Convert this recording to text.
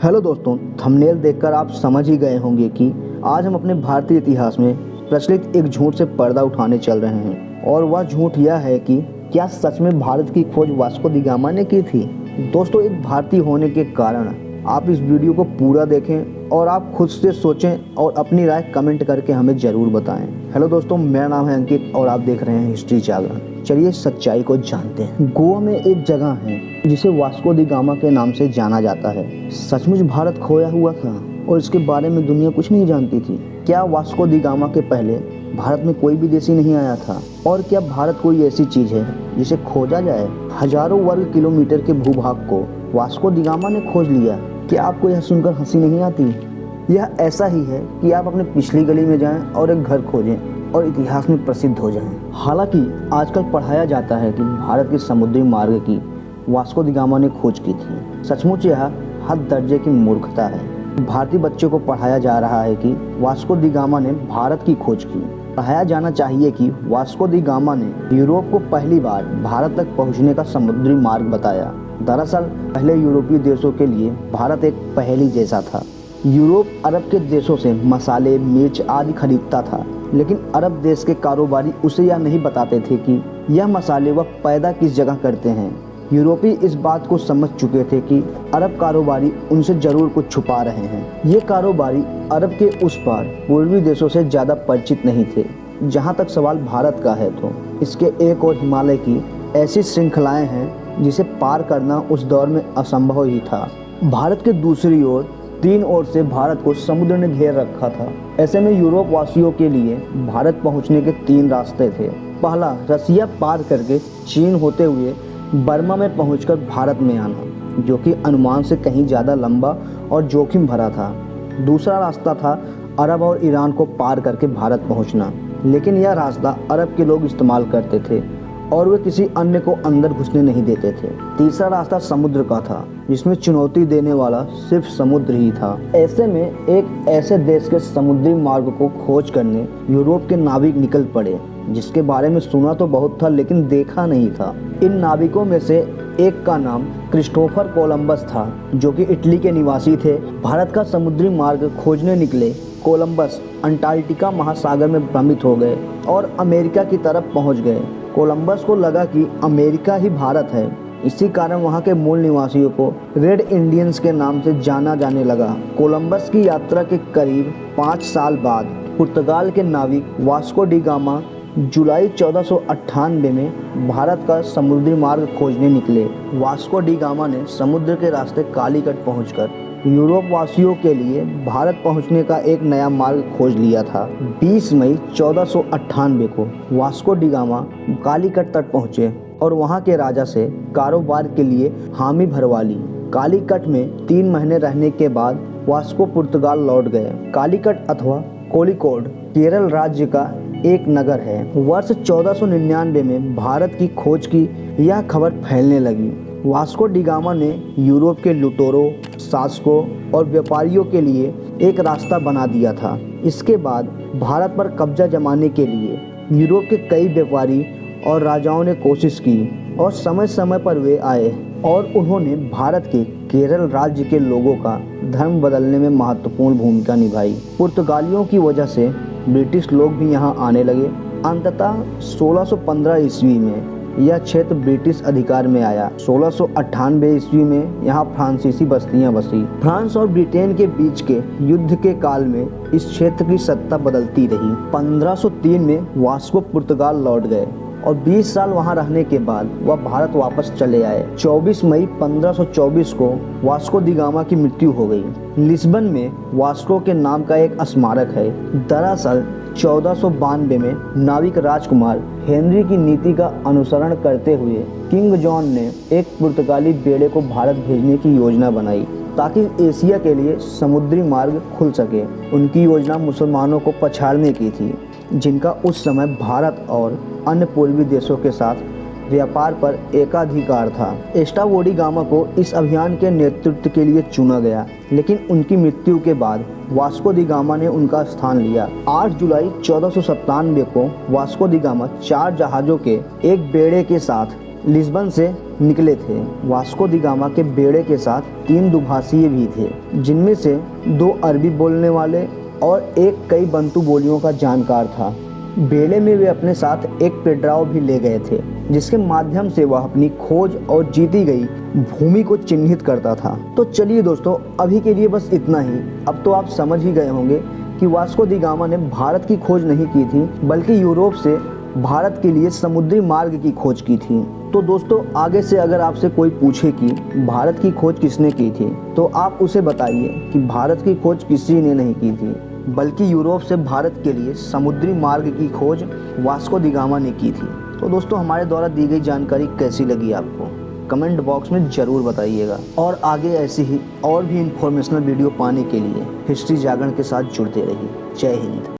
Hello दोस्तों, thumbnail देखकर आप समझ ही गए होंगे कि आज हम अपने भारतीय इतिहास में प्रचलित एक झूठ से पर्दा उठाने चल रहे हैं। और वह झूठ यह है कि क्या सच में भारत की खोज वास्को दी गामा ने की थी। दोस्तों, एक भारतीय होने के कारण आप इस वीडियो को पूरा देखें और आप खुद से सोचें और अपनी राय कमेंट करके हमें ज़रूर बताएं। हेलो दोस्तों, मेरा नाम है अंकित और आप देख रहे हैं हिस्ट्री जागरण। चलिए सच्चाई को जानते हैं। गोवा में एक जगह है जिसे वास्को दी गामा के नाम से जाना जाता है। सचमुच भारत खोया हुआ था और इसके बारे में दुनिया कुछ नहीं जानती थी। क्या वास्को दी गामा के पहले भारत में कोई विदेशी नहीं आया था? और क्या भारत कोई ऐसी चीज़ है जिसे खोजा जाए? हजारों वर्ग किलोमीटर के भूभाग को वास्को दी गामा ने खोज लिया। क्या आपको यह सुनकर हंसी नहीं आती? यह ऐसा ही है कि आप अपने पिछली गली में जाएं और एक घर खोजें और इतिहास में प्रसिद्ध हो जाएं। हालांकि आजकल पढ़ाया जाता है कि भारत के समुद्री मार्ग की वास्को दी गामा ने खोज की थी। सचमुच यह हद दर्जे की मूर्खता है। भारतीय बच्चों को पढ़ाया जा रहा है कि वास्को दी गामा ने भारत की खोज की। पढ़ाया जाना चाहिए कि वास्को दी गामा ने यूरोप को पहली बार भारत तक पहुंचने का समुद्री मार्ग बताया। दरअसल पहले यूरोपीय देशों के लिए भारत एक पहेली जैसा था। यूरोप अरब के देशों से मसाले, मिर्च आदि खरीदता था, लेकिन अरब देश के कारोबारी उसे यह नहीं बताते थे कि यह मसाले वह पैदा किस जगह करते हैं। यूरोपी इस बात को समझ चुके थे कि अरब कारोबारी उनसे जरूर कुछ छुपा रहे हैं। ये कारोबारी अरब के उस पार पूर्वी देशों से ज़्यादा परिचित नहीं थे। जहाँ तक सवाल भारत का है तो इसके एक और हिमालय की ऐसी श्रृंखलाएँ हैं जिसे पार करना उस दौर में असंभव ही था। भारत के दूसरी ओर तीन ओर से भारत को समुद्र ने घेर रखा था। ऐसे में यूरोप वासियों के लिए भारत पहुंचने के तीन रास्ते थे। पहला, रसिया पार करके चीन होते हुए बर्मा में पहुंचकर भारत में आना, जो कि अनुमान से कहीं ज़्यादा लंबा और जोखिम भरा था। दूसरा रास्ता था अरब और ईरान को पार करके भारत पहुंचना, लेकिन यह रास्ता अरब के लोग इस्तेमाल करते थे और वे किसी अन्य को अंदर घुसने नहीं देते थे। तीसरा रास्ता समुद्र का था, जिसमें चुनौती देने वाला सिर्फ समुद्र ही था। ऐसे में एक ऐसे देश के समुद्री मार्ग को खोज करने यूरोप के नाविक निकल पड़े, जिसके बारे में सुना तो बहुत था लेकिन देखा नहीं था। इन नाविकों में से एक का नाम क्रिस्टोफर कोलंबस था, जो कि इटली के निवासी थे। भारत का समुद्री मार्ग खोजने निकले कोलंबस अंटार्कटिका महासागर में भ्रमित हो गए और अमेरिका की तरफ पहुंच गए। कोलंबस को लगा कि अमेरिका ही भारत है। इसी कारण वहां के मूल निवासियों को रेड इंडियंस के नाम से जाना जाने लगा। कोलंबस की यात्रा के करीब 5 साल बाद पुर्तगाल के नाविक वास्को डी गामा जुलाई 1498 में भारत का समुद्री मार्ग खोजने निकले। वास्को डी गामा ने समुद्र के रास्ते कालीकट पहुंचकर यूरोप वासियों के लिए भारत पहुंचने का एक नया मार्ग खोज लिया था। 20 मई 1498 को वास्को डी गामा कालीकट तक पहुंचे और वहां के राजा से कारोबार के लिए हामी भरवा ली। कालीकट में 3 महीने रहने के बाद वास्को पुर्तगाल लौट गए। कालीकट अथवा कोलिकोड केरल राज्य का एक नगर है। वर्ष 1499 में भारत की खोज की यह खबर फैलने लगी। वास्को डी गामा ने यूरोप के लुटेरों, शासकों और व्यापारियों के लिए एक रास्ता बना दिया था। इसके बाद भारत पर कब्जा जमाने के लिए यूरोप के कई व्यापारी और राजाओं ने कोशिश की और समय समय पर वे आए और उन्होंने भारत के केरल राज्य के लोगों का धर्म बदलने में महत्वपूर्ण भूमिका निभाई। पुर्तगालियों की वजह से ब्रिटिश लोग भी यहाँ आने लगे। अंततः 1615 ईस्वी में यह क्षेत्र ब्रिटिश अधिकार में आया। 1698 ईस्वी में यहाँ फ्रांसीसी बस्तियां बसी। फ्रांस और ब्रिटेन के बीच के युद्ध के काल में इस क्षेत्र की सत्ता बदलती रही। 1503 में वास्को पुर्तगाल लौट गए और 20 साल वहां रहने के बाद वह भारत वापस चले आए। 24 मई 1524 को वास्को दी गामा की मृत्यु हो गई। लिस्बन में वास्को के नाम का एक स्मारक है। दरअसल 1492 में नाविक राजकुमार हेनरी की नीति का अनुसरण करते हुए किंग जॉन ने एक पुर्तगाली बेड़े को भारत भेजने की योजना बनाई ताकि एशिया के लिए समुद्री मार्ग खुल सके। उनकी योजना मुसलमानों को पछाड़ने की थी, जिनका उस समय भारत और अन्य पूर्वी देशों के साथ व्यापार पर एकाधिकार था। एस्टावो डी गामा को इस अभियान के नेतृत्व के लिए चुना गया, लेकिन उनकी मृत्यु के बाद वास्को दी गामा ने उनका स्थान लिया। 8 जुलाई 1497 को वास्को दी गामा 4 जहाज़ों के एक बेड़े के साथ लिस्बन से निकले थे। वास्को दी गामा के बेड़े के साथ 3 दुभाषीय भी थे, जिनमें से 2 अरबी बोलने वाले और एक कई बंतु बोलियों का जानकार था। बेड़े में वे अपने साथ एक पेड्राओ भी ले गए थे, जिसके माध्यम से वह अपनी खोज और जीती गई भूमि को चिन्हित करता था। तो चलिए दोस्तों, अभी के लिए बस इतना ही। अब तो आप समझ ही गए होंगे कि वास्को दी गामा ने भारत की खोज नहीं की थी, बल्कि यूरोप से भारत के लिए समुद्री मार्ग की खोज की थी। तो दोस्तों, आगे से अगर आपसे कोई पूछे कि भारत की खोज किसने की थी, तो आप उसे बताइए कि भारत की खोज किसी ने नहीं की थी, बल्कि यूरोप से भारत के लिए समुद्री मार्ग की खोज वास्को दी गामा ने की थी। तो दोस्तों, हमारे द्वारा दी गई जानकारी कैसी लगी आपको, कमेंट बॉक्स में ज़रूर बताइएगा। और आगे ऐसी ही और भी इंफॉर्मेशनल वीडियो पाने के लिए हिस्ट्री जागरण के साथ जुड़ते रहिए। जय हिंद।